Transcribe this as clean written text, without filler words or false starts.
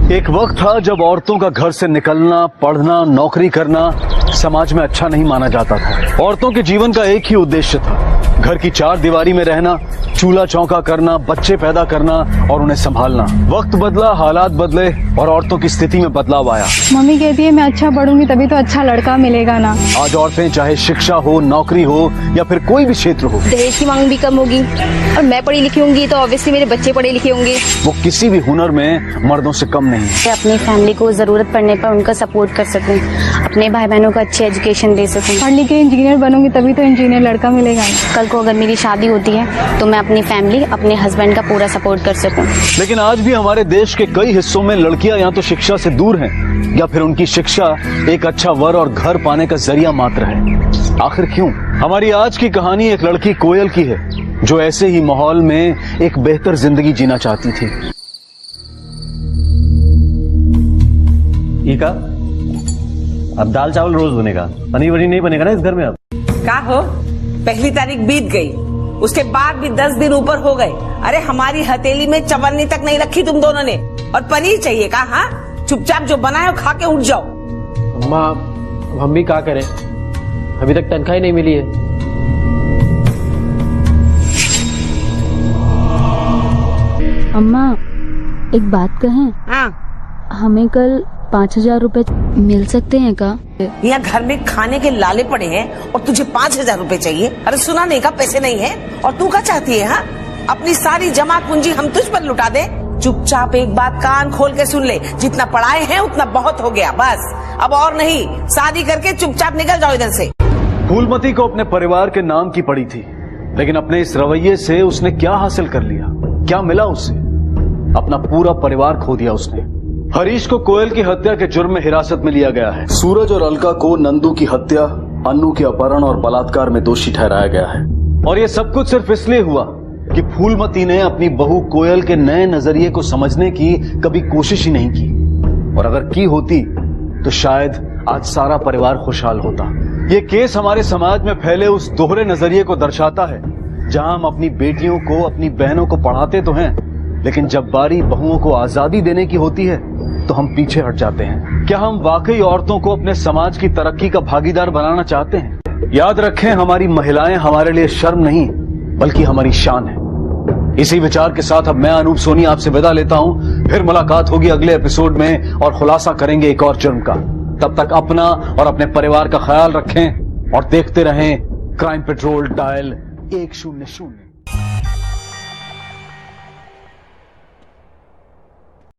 एक वक्त था जब औरतों का घर से निकलना, पढ़ना, नौकरी करना समाज में अच्छा नहीं माना जाता था। औरतों के जीवन का एक ही उद्देश्य था, घर की चार दीवारी में रहना, चूल्हा चौका करना, बच्चे पैदा करना और उन्हें संभालना। वक्त बदला, हालात बदले और औरतों की स्थिति में बदलाव आया। मम्मी कहती है मैं अच्छा पढ़ूंगी तभी तो अच्छा लड़का मिलेगा ना। आज औरतें चाहे शिक्षा हो, नौकरी हो या फिर कोई भी क्षेत्र हो, दहेज की मांग भी कम होगी और मैं पढ़ी लिखी होंगी तो ऑब्वियसली मेरे बच्चे पढ़े लिखे होंगे। वो किसी भी हुनर में मर्दों से कम नहीं है। अपनी फैमिली को जरूरत पड़ने पर उनका सपोर्ट कर सकूं, अपने भाई बहनों को अच्छी एजुकेशन दे सकूं। पढ़ लिख के इंजीनियर बनूंगी तभी तो इंजीनियर लड़का मिलेगा ना। कल को अगर मेरी शादी होती है तो मैं अपनी फैमिली, अपने हस्बैंड का पूरा सपोर्ट कर सकूं। लेकिन आज भी हमारे देश के कई हिस्सों में लड़कियां या तो शिक्षा से दूर हैं या फिर उनकी शिक्षा एक अच्छा वर और घर पाने का जरिया मात्र है। आखिर क्यों? हमारी आज की कहानी एक लड़की कोयल की है जो ऐसे ही माहौल में एक बेहतर जिंदगी जीना चाहती थी। ठीक है, अब दाल चावल रोज बनेगा, पनीर वनीर नहीं बनेगा ना इस घर में। अब क्या हो, पहली तारीख बीत गई, उसके बाद भी 10 दिन ऊपर हो गए। अरे हमारी हथेली में चवन्नी तक नहीं रखी तुम दोनों ने, और पनीर चाहिए का? हाँ, चुपचाप जो बनाए हो खा के उठ जाओ। अम्मा, हम भी क्या करें, अभी तक तनख्वाह ही नहीं मिली है। अम्मा, एक बात कहें? हाँ, हमें कल 5,000 रुपए मिल सकते हैं का? यहाँ घर में खाने के लाले पड़े हैं और तुझे 5,000 रुपए चाहिए? अरे सुना नहीं का पैसे नहीं है? और तू क्या चाहती है? हाँ, अपनी सारी जमा पूंजी हम तुझ पर लुटा दे? चुपचाप एक बात कान खोल के सुन ले, जितना पढ़ाए हैं उतना बहुत हो गया, बस अब और नहीं। शादी करके चुपचाप निकल जाओ इधर से। फूलमती को अपने परिवार के नाम की पड़ी थी, लेकिन अपने इस रवैये से उसने क्या हासिल कर लिया? क्या मिला उसे? अपना पूरा परिवार खो दिया उसने। हरीश को कोयल की हत्या के जुर्म में हिरासत में लिया गया है। सूरज और अलका को नंदू की हत्या, अन्नू के अपहरण और बलात्कार में दोषी ठहराया गया है। और ये सब कुछ सिर्फ इसलिए हुआ कि फूलमती ने अपनी बहू कोयल के नए नजरिए को समझने की कभी कोशिश ही नहीं की। और अगर की होती तो शायद आज सारा परिवार खुशहाल होता। ये केस हमारे समाज में फैले उस दोहरे नजरिए को दर्शाता है, जहां हम अपनी बेटियों को, अपनी बहनों को पढ़ाते तो हैं, लेकिन जब बारी बहुओं को आजादी देने की होती है तो हम पीछे हट जाते हैं। क्या हम वाकई औरतों को अपने समाज की तरक्की का भागीदार बनाना चाहते हैं? याद रखें, हमारी महिलाएं हमारे लिए शर्म नहीं बल्कि हमारी शान है। इसी विचार के साथ अब मैं अनूप सोनी आपसे विदा लेता हूं। फिर मुलाकात होगी अगले एपिसोड में और खुलासा करेंगे एक और जुर्म का। तब तक अपना और अपने परिवार का ख्याल रखें और देखते रहें क्राइम पेट्रोल डायल 100।